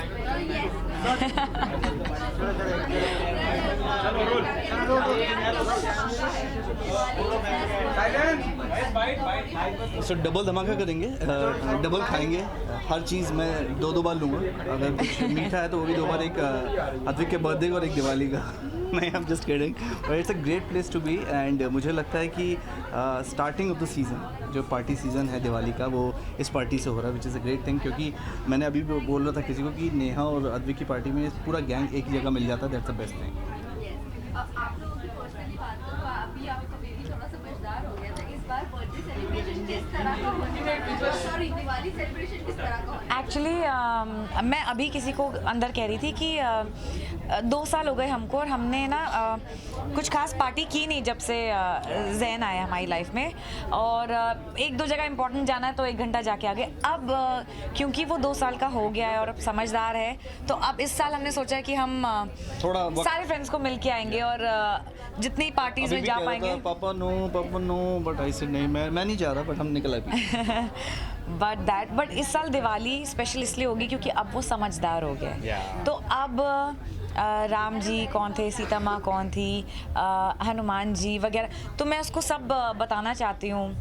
सो डबल धमाका करेंगे, डबल खाएंगे, हर चीज़ मैं 2 बार लूँगा। अगर कुछ मीठा है तो वो भी 2 बार, एक अद्विक के बर्थडे का और एक दिवाली का। नहीं, I am just kidding, but it's a great place to be. And मुझे लगता है कि स्टार्टिंग ऑफ द सीज़न, जो पार्टी सीज़न है दिवाली का, वो इस पार्टी से हो रहा है, which is a great thing. क्योंकि मैंने अभी भी बोल रहा था किसी को कि नेहा और अद्विक की पार्टी में पूरा गैंग एक ही जगह मिल जाता है, दैट्स द बेस्ट थिंग। आप लोगों की पर्सनली बात करो, अभी आपका बेबी थोड़ा समझदार हो गया था, इस बार बर्थडे सेलिब्रेशन किस तरह का होने, सॉरी दिवाली सेलिब्रेशन किस तरह का होने? एक्चुअली मैं अभी किसी को अंदर कह रही थी कि 2 साल हो गए हमको और हमने ना कुछ खास पार्टी की नहीं जब से जैन आया हमारी लाइफ में, और 1-2 जगह इंपॉर्टेंट जाना है तो 1 घंटा जाके आ गए। अब क्योंकि वो 2 साल का हो गया है और अब समझदार है, तो अब इस साल हमने सोचा है कि हम थोड़ा सारे फ्रेंड्स को मिल के आएंगे और जितनी पार्टीज में जा पाएंगे। पापा नो, बट आई सेड नहीं, मैं नहीं जा रहा, बट हम निकल आए। बट इस साल दिवाली स्पेशल इसलिए होगी क्योंकि अब वो समझदार हो गया तो अब राम जी कौन थे, सीता माँ कौन थी, हनुमान जी वगैरह, तो मैं उसको सब बताना चाहती हूँ।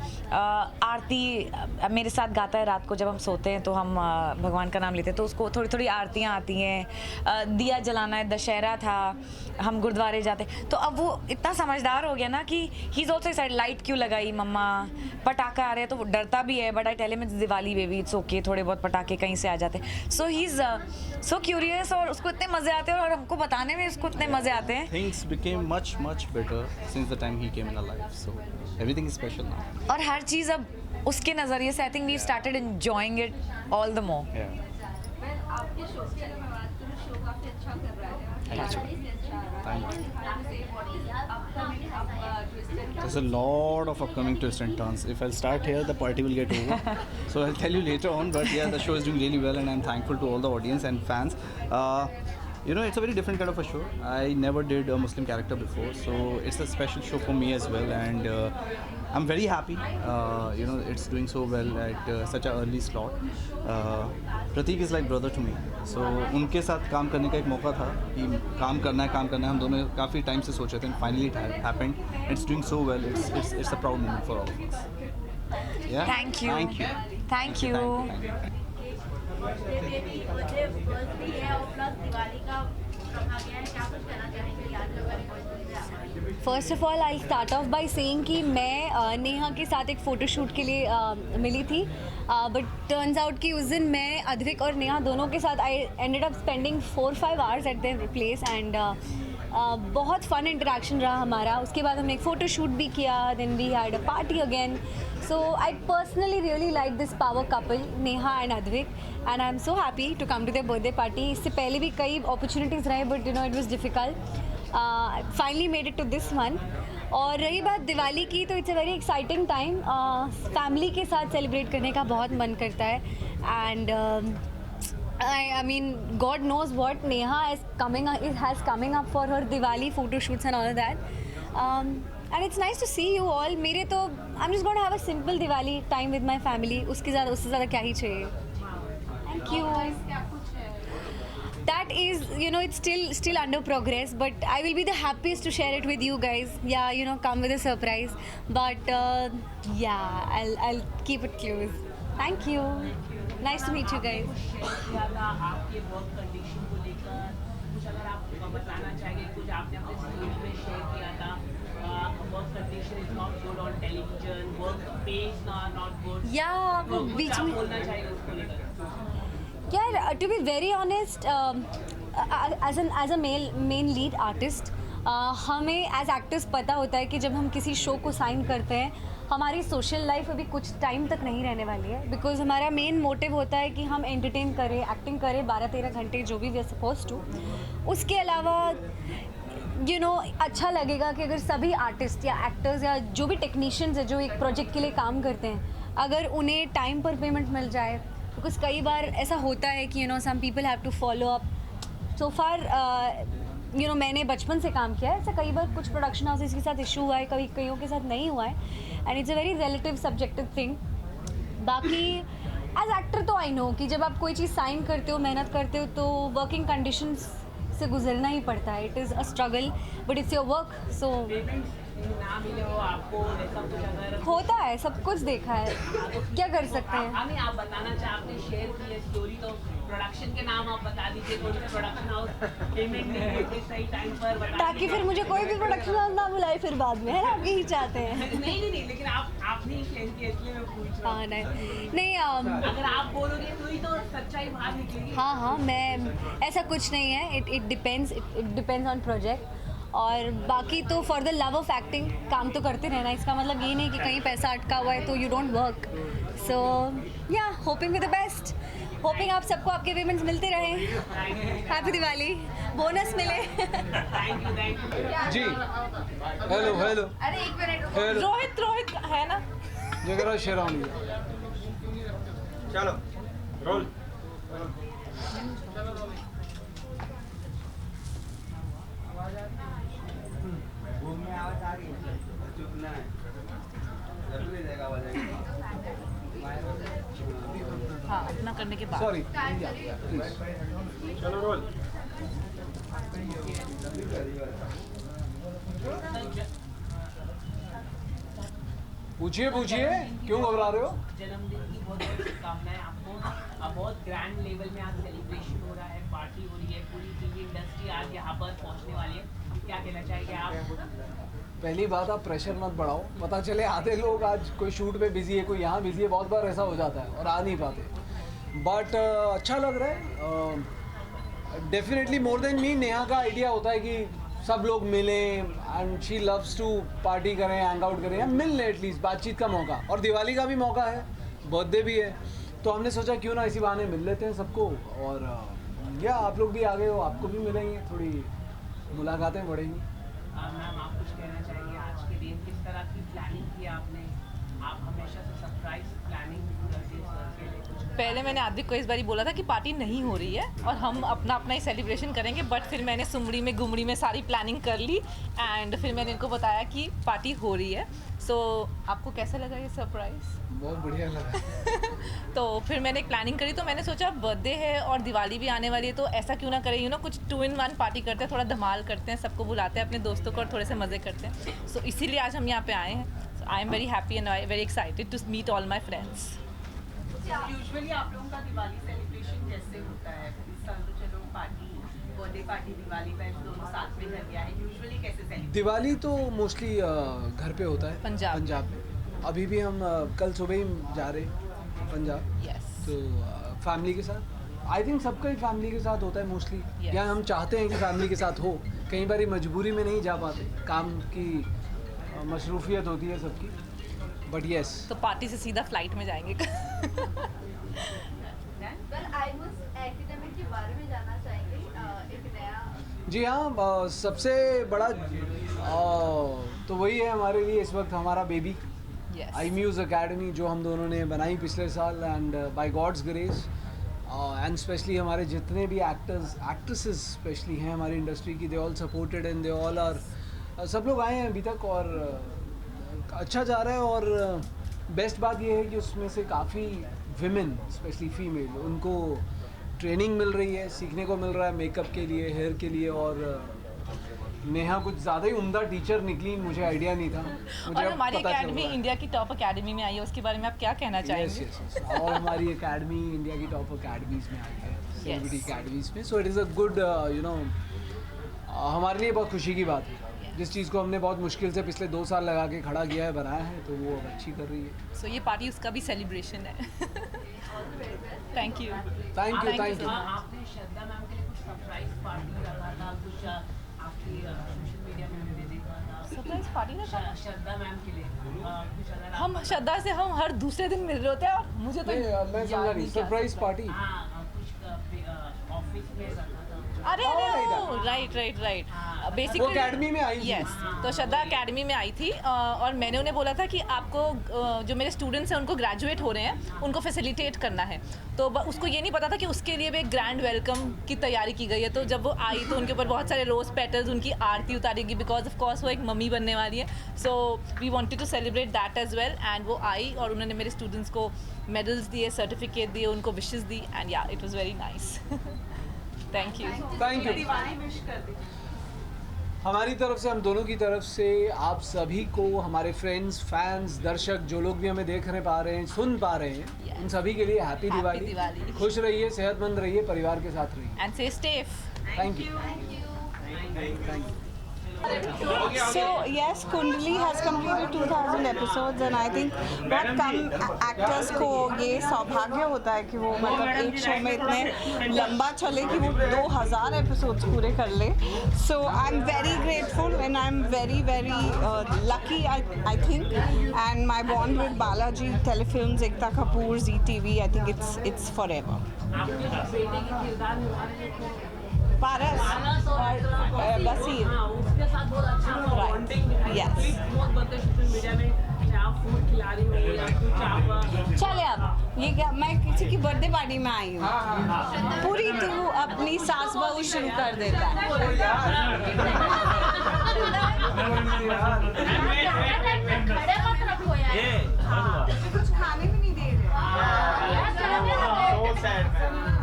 आरती मेरे साथ गाता है रात को, जब हम सोते हैं तो हम भगवान का नाम लेते हैं, तो उसको थोड़ी थोड़ी आरतियाँ आती हैं। दिया जलाना है, दशहरा था, हम गुरुद्वारे जाते, तो अब वो इतना समझदार हो गया ना कि he is also excited. Light क्यों लगाई मम्मा, पटाखा आ रहे हैं, तो वो डरता भी है, but I tell him it's Diwali baby, it's okay, थोड़े बहुत पटाखे कहीं से आ जाते हैं। सो ही इज़ सो क्यूरियस और उसको इतने मज़े आते हैं और हमको बताने में उसको इतने मज़े आते हैं। Things became much better since the time he came in our life, so everything is special now. और हर चीज़ अब उसके नज़रिए से I think we started enjoying it all the more. आपके शो के बारे में बात करूँ, शो काफी अच्छा कर रहा है, There's a lot of upcoming twists and turns. If I'll start here, the party will get over. So I'll tell you later on. But yeah, the show is doing really well, and I'm thankful to all the audience and fans. You know, it's a very different kind of a show. I never did a Muslim character before, so it's a special show for me as well, and I'm very happy. You know, it's doing so well at such an early slot. Prateek is like brother to me, so उनके साथ काम करने का एक मौका था कि काम करना है, हम दोनों काफ़ी टाइम से सोच रहे थे, and finally it happened. It's doing so well. It's a proud moment for all of us. Yeah. Thank you. Thank you. Thank you. Thank you. First of all I start of by saying कि मैं नेहा के साथ एक photoshoot के लिए मिली थी, but turns out कि उस दिन मैं अद्विक और नेहा दोनों के साथ I ended up spending 4-5 hours at their place, and बहुत फन इंटरेक्शन रहा हमारा। उसके बाद हमने एक फ़ोटोशूट भी किया, then we had a party again. So I personally really like this power couple, Neha and Advik, and I am so happy to come to their birthday party. इससे पहले भी कई अपॉर्चुनिटीज़ रहे, but you know it was difficult. Finally made it to this one. और रही बात दिवाली की, तो it's a very exciting time. Family के साथ सेलिब्रेट करने का बहुत मन करता है, and I mean, God knows what Neha has coming up for her Diwali photo shoots and all of that. And it's nice to see you all. मेरे तो I'm just going to have a simple Diwali time with my family. उससे ज़्यादा क्या ही चाहिए. Thank you. That is, you know, it's still under progress, but I will be the happiest to share it with you guys. Yeah, you know, come with a surprise. But yeah, I'll keep it close. Thank you. Nice to meet you guys. आपके work condition को लेकर कुछ अगर आप बताना चाहेंगे, कुछ आपने अपने स्टोरी में शेयर किया था, work condition is not good on television, work page not good, या बीच में बोलना चाहिए उसको लेकर। यार, to be very honest, as a main lead artist, हमें एज एक्टर्स पता होता है कि जब हम किसी शो को साइन करते हैं, हमारी सोशल लाइफ अभी कुछ टाइम तक नहीं रहने वाली है, बिकॉज हमारा मेन मोटिव होता है कि हम एंटरटेन करें, एक्टिंग करें 12-13 घंटे, जो भी वी आर सपोज टू। उसके अलावा यू नो अच्छा लगेगा कि अगर सभी आर्टिस्ट या एक्टर्स या जो भी टेक्नीशियंस है जो एक प्रोजेक्ट के लिए काम करते हैं, अगर उन्हें टाइम पर पेमेंट मिल जाए, बिकॉज कई बार ऐसा होता है कि you know some people have to follow up. So far you know मैंने बचपन से काम किया है, ऐसा कई बार कुछ प्रोडक्शन हाउसेस के साथ इशू हुआ है, कईयों के साथ नहीं हुआ है, and it's a very relative subjective thing. बाकी एज एक्टर तो आई नो कि जब आप कोई चीज़ साइन करते हो, मेहनत करते हो, तो वर्किंग कंडीशंस से गुजरना ही पड़ता है। It is a struggle, but it's your work. So ना मिले हो आपको, ऐसा कुछ अगर होता है, सब कुछ देखा है, क्या कर सकते हैं। हमें आप बताना चाहे, आपने शेयर की है स्टोरी, तो प्रोडक्शन के नाम आप बता दीजिए, कौन सा प्रोडक्शन हाउस पेमेंट नहीं देते सही टाइम पर, बता ताकि फिर मुझे कोई भी प्रोडक्शन हाउस ना बुलाए फिर बाद में, है ना, आप यही चाहते हैं। नहीं, लेकिन आपने ही शेयर किया, इसलिए मैं पूछ रहा हूँ। हाँ, नहीं अगर आप बोलोगे तो ही तो सच्चाई बाहर निकलेगी। हाँ, मैं ऐसा कुछ नहीं है, इट डिपेंड्स ऑन प्रोजेक्ट। और बाकी तो for the love of acting काम तो करते रहना, इसका मतलब ये नहीं कि कहीं पैसा अटका हुआ है तो you don't work. So yeah hoping for the best, hoping आप सबको आपके पेमेंट्स मिलते रहें. हैप्पी दिवाली, बोनस मिले. जी हेलो हेलो अरे एक मिनट हेलो रोहित है ना. जगह शेरानी चलो रोल. हाँ अपना करने के बाद. सॉरी चलो रोल. पूछिए पूछिए, क्यों घबरा रहे हो? जन्मदिन की बहुत बहुत शुभकामनाएं आपको. बहुत ग्रैंड लेवल में आज सेलिब्रेशन हो रहा है, पार्टी हो रही है, पूरी टीवी इंडस्ट्री आज यहाँ पर पहुँचने वाली है. क्या कहना चाहेंगे आप? पहली बात, आप प्रेशर मत बढ़ाओ. पता चले आधे लोग आज कोई शूट पे बिजी है, कोई यहाँ बिजी है, बहुत बार ऐसा हो जाता है और आ नहीं पाते. बट अच्छा लग रहा है. Definitely more than me, Neha का आइडिया होता है कि सब लोग मिलें and she loves to party करें, हैंग आउट करें, या मिल लें एटलीस्ट, बातचीत का मौका. और दिवाली का भी मौका है, बर्थडे भी है, तो हमने सोचा क्यों ना इसी बहाने मिल लेते हैं सबको. और या आप लोग भी आ गए हो, आपको भी मिलेंगे, थोड़ी मुलाकातें बढ़ेंगी. मैम आप कुछ कहना चाहेंगे आज के दिन, किस तरह की प्लानिंग की आपने? आप हमेशा से सरप्राइज प्लानिंग करते हैं. पहले मैंने आदित्य को इस बारी बोला था कि पार्टी नहीं हो रही है और हम अपना अपना ही सेलिब्रेशन करेंगे, बट फिर मैंने सुमड़ी में गुमड़ी में सारी प्लानिंग कर ली एंड फिर मैंने इनको बताया कि पार्टी हो रही है. सो आपको कैसा लगा ये सरप्राइज? बहुत बढ़िया लगा. तो फिर मैंने एक प्लानिंग करी, तो मैंने सोचा बर्थडे है और दिवाली भी आने वाली है, तो ऐसा क्यों ना करें, यू नो, कुछ 2 in 1 पार्टी करते हैं, थोड़ा धमाल करते हैं, सबको बुलाते हैं, अपने दोस्तों को, और थोड़े से मज़े करते हैं. सो इसीलिए आज हम यहाँ पे आए हैं. So I am very happy and very excited to meet all my friends. Usually आप लोगों का दिवाली सेलिब्रेशन कैसे होता है? इस साल तो चलो पार्टी, बर्थडे पार्टी, दिवाली का दोनों साथ में कर गया है. यूजुअली कैसे सेलिब्रेट? दिवाली तो मोस्टली घर पे होता है, पंजाब में. अभी भी हम कल सुबह ही जा रहे हैं पंजाब. Yes. तो फैमिली के साथ, आई थिंक सबका ही फैमिली के साथ होता है मोस्टली. Yes. या हम चाहते हैं कि फैमिली के साथ हो, कई बार मजबूरी में नहीं जा पाते, काम की मसरूफियत होती है सबकी. बट यस, तो पार्टी से सीधा फ्लाइट में जाएंगे. के बारे में जानना चाहेंगे. एक नया जी हाँ, सबसे बड़ा तो वही है हमारे लिए इस वक्त, हमारा बेबी आई म्यूज़ अकेडमी, जो हम दोनों ने बनाई पिछले साल. And by God's grace and specially हमारे जितने भी एक्टर्स एक्ट्रेसेस स्पेशली हैं हमारी इंडस्ट्री की, they all supported and they all are, सब लोग आए हैं अभी तक और अच्छा जा रहा है. और बेस्ट बात ये है कि उसमें से काफ़ी विमेन स्पेशली फीमेल, उनको ट्रेनिंग मिल रही है, सीखने को मिल रहा है मेकअप के लिए, हेयर के लिए. और नेहा कुछ ज़्यादा ही उम्दा टीचर निकली, मुझे आइडिया नहीं था. मुझे और हमारी एकेडमी इंडिया की टॉप एकेडमी में आई है, उसके बारे में आप क्या कहना चाहेंगे? और हमारी एकेडमी इंडिया की टॉप एकेडमीज में आई है, सेलिब्रिटी एकेडमीज में. So it is a good, you know, हमारे लिए बहुत खुशी की बात है. जिस चीज़ को हमने बहुत मुश्किल से पिछले 2 साल लगा के खड़ा किया है, बनाया है, तो वो अब अच्छी कर रही है. सो ये पार्टी उसका भी सेलिब्रेशन है. Thank you. Thank you, thank you. आपने श्रद्धा मैम के लिए कुछ सरप्राइज पार्टी रखा था, कुछ आपकी सोशल मीडिया में मैंने देखा था. सरप्राइज पार्टी ना श्रद्धा मैम के लिए कुछ अगर हम श्रद्धा से हम हर दूसरे दिन मिल रहे होते हैं और मुझे तो मैं समझा नहीं, सरप्राइज पार्टी. हाँ कुछ ऑफिस में रखा था. अरे राइट बेसिकली वो एकेडमी में आई थी. यस, तो श्रद्धा एकेडमी में आई थी और मैंने उन्हें बोला था कि आपको जो मेरे स्टूडेंट्स हैं उनको ग्रेजुएट हो रहे हैं, उनको फैसिलिटेट करना है. तो उसको ये नहीं पता था कि उसके लिए भी एक ग्रैंड वेलकम की तैयारी की गई है. तो जब वो आई तो उनके ऊपर बहुत सारे रोज़ पेटल्स, उनकी आरती उतारेगी, बिकॉज ऑफ कोर्स वो एक मम्मी बनने वाली है. So we wanted to celebrate that as well. And वो आई और उन्होंने मेरे स्टूडेंट्स को मेडल्स दिए, सर्टिफिकेट दिए, उनको विशेस दी. एंड या it was very nice. Thank you. Thank you. Diwali wish कर दीजिए हमारी तरफ से, हम दोनों की तरफ से आप सभी को, हमारे फ्रेंड्स, फैंस, दर्शक, जो लोग भी हमें देख पा रहे हैं, सुन पा रहे हैं, उन सभी के लिए हैप्पी दिवाली. खुश रहिए, सेहतमंद रहिए, परिवार के साथ रहिए. And stay safe. Thank you. So yes, Kundali has completed 2000 episodes and I think बहुत कम एक्टर्स को ये सौभाग्य होता है कि वो मतलब एक शो में इतने लंबा चले कि वो 2000 एपिसोड्स पूरे कर ले. So I'm very grateful and I'm very lucky I think, and my bond with Balaji Telefilms, Ekta Kapoor, Zee TV, I think it's forever. आपके बेटे के किरदार निभाने पारस और बसीर, उसके साथ बहुत अच्छा बॉन्डिंग Yes. बहुत बनते सोशल मीडिया में, चाहे आप फूड खिला रही हो या कुछ आप. चले अब ये क्या, मैं किसी की बर्थडे पार्टी में आई हूँ, पूरी तू अपनी सास बहू शुरू कर देता है. कुछ खाने भी नहीं दे रहे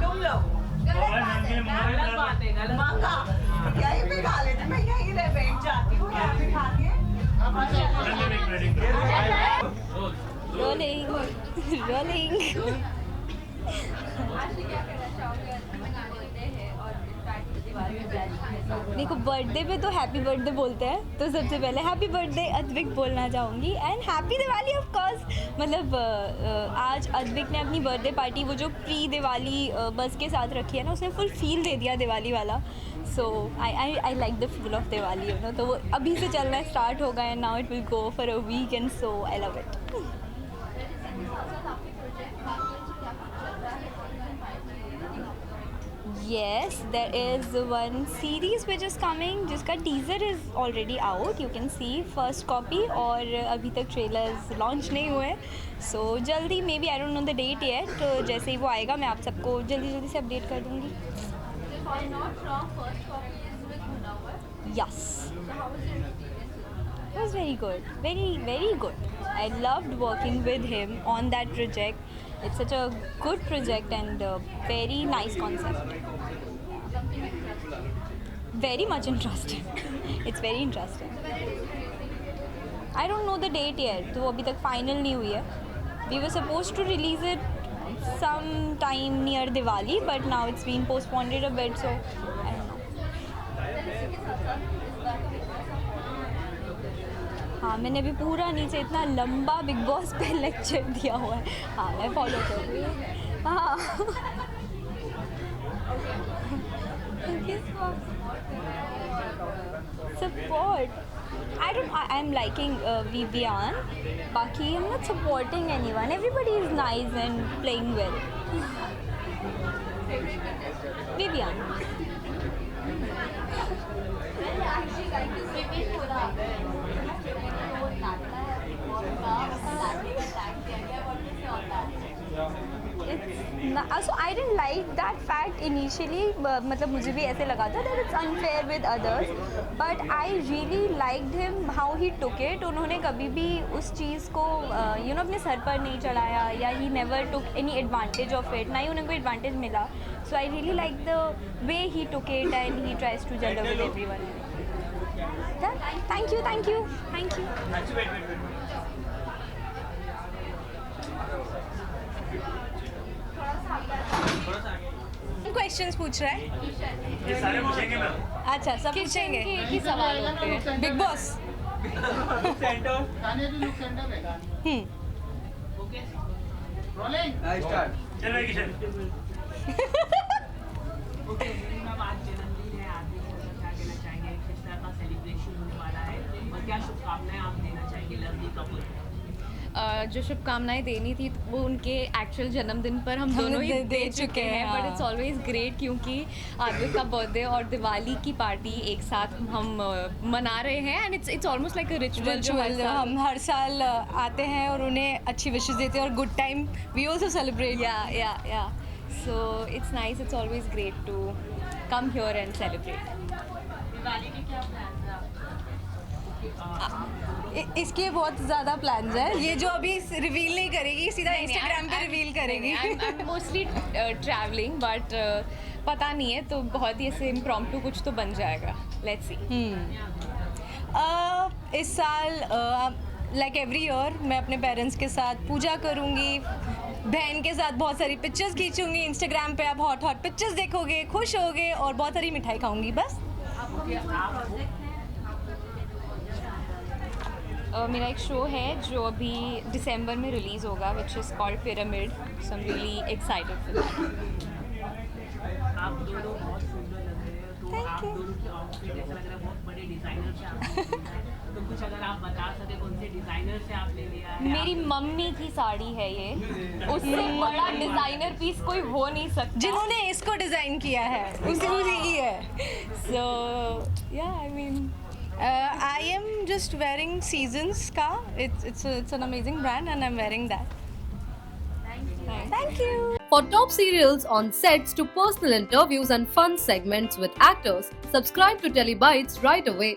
तुम लोग. गलत बात है, गलत बात है. यहीं पे खा लेते, मैं यहीं रह बैठ जाती हूँ यहाँ पे खा के. Rolling rolling. देखो बर्थडे पे तो हैप्पी बर्थडे बोलते हैं, तो सबसे पहले हैप्पी बर्थडे अद्विक बोलना चाहूँगी and happy Diwali of course. मतलब आज अद्विक ने अपनी बर्थडे पार्टी वो जो प्री दिवाली बस के साथ रखी है ना, उसने फुल फील दे दिया दिवाली वाला. So I like the feel of Diwali, you know. तो वो अभी से चलना स्टार्ट होगा and now it will go for a week and so I love it. Yes, there is one series which is coming जिसका teaser is already out. You can see first copy और अभी तक trailers launch नहीं हुए. So जल्दी, maybe I don't know the date yet. तो जैसे ही वो आएगा मैं आप सबको जल्दी से update कर दूँगी. If I'm not wrong, first copy is with Munawar. Yes. So how was your experience? It was very good. Very good. I loved working with him on that project. It's such a good project and very nice concept. Very much interesting. It's very interesting. I don't know the date yet. तो अभी तक final नहीं हुई है. We were supposed to release it sometime near Diwali, but now it's been postponed a bit. So I don't know. हाँ, मैंने अभी पूरा नीचे इतना लंबा बिग बॉस पे लेक्चर दिया हुआ है. हाँ, मैं फॉलो कर रही हूँ. हाँ. Support. I'm liking Vivian. Baki, I'm not supporting anyone. Everybody is nice and playing well. Vivian. So I didn't like that fact initially. मतलब मुझे भी ऐसे लगा था that it's unfair with others. But I really liked him how he took it. उन्होंने कभी भी उस चीज़ को अपने सर पर नहीं चढ़ाया या he never took any advantage of it. ना ही उन्हें कोई advantage मिला. So I really like the way he took it and he tries to gender with everyone. Thank you. Questions पूछ रहा है. ये सारे पूछेंगे ना. अच्छा, सब पूछेंगे. एक ही सवाल होते हैं. Big boss. Centre. Okay rolling start. चलो किशन. ओके, मैम आज जन्मदिन है, आदमी को क्या कहना चाहेंगे, किस तरह का सेलिब्रेशन होने वाला है और क्या शुभकामनाएं आप देना चाहेंगे लवली कपूर को? जो शुभकामनाएं देनी थी वो उनके एक्चुअल जन्मदिन पर हम दोनों ही दे चुके हैं. बट इट्स ऑलवेज ग्रेट क्योंकि आदित्य का बर्थडे और दिवाली की पार्टी एक साथ हम मना रहे हैं and it's almost like a ritual. हम हर साल आते हैं और उन्हें अच्छी विशेस देते हैं और good time we also celebrate. Yeah so it's nice. It's always great to come here and celebrate. Diwali के क्या प्लान है आपके? इसके बहुत ज़्यादा प्लान्स हैं. ये जो अभी रिवील नहीं करेगी, सीधा इंस्टाग्राम पे रिवील करेगी. I am mostly travelling but पता नहीं है, तो बहुत ही ऐसे इम्प्रॉम्प्टू कुछ तो बन जाएगा. Let's see. इस साल लाइक एवरी ईयर मैं अपने पेरेंट्स के साथ पूजा करूँगी, बहन के साथ बहुत सारी पिक्चर्स खींचूंगी. इंस्टाग्राम पे आप हॉट पिक्चर्स देखोगे, खुश होगे और बहुत सारी मिठाई खाऊंगी. बस. मेरा एक शो है जो अभी दिसंबर में रिलीज़ होगा which is called pyramid, so I am really excited for that. आप दोनों बहुत सुंदर लग रहे हैं, तो आप दोनों की आउटफिट ऐसा लग रहा है बहुत बड़े डिजाइनर से आप ले लिया है। तो कुछ अगर आप बता सके कौन से डिजाइनर से आप ले लिया है? मेरी मम्मी की साड़ी है ये, उससे बड़ा डिज़ाइनर पीस कोई हो नहीं सकता। जिन्होंने इसको डिज़ाइन किया है उसी की है। So yeah I mean I am just wearing seasons का, it's an amazing brand and I am wearing that. Thank you. For top serials on sets to personal interviews and fun segments with actors, subscribe to Telebytes right away.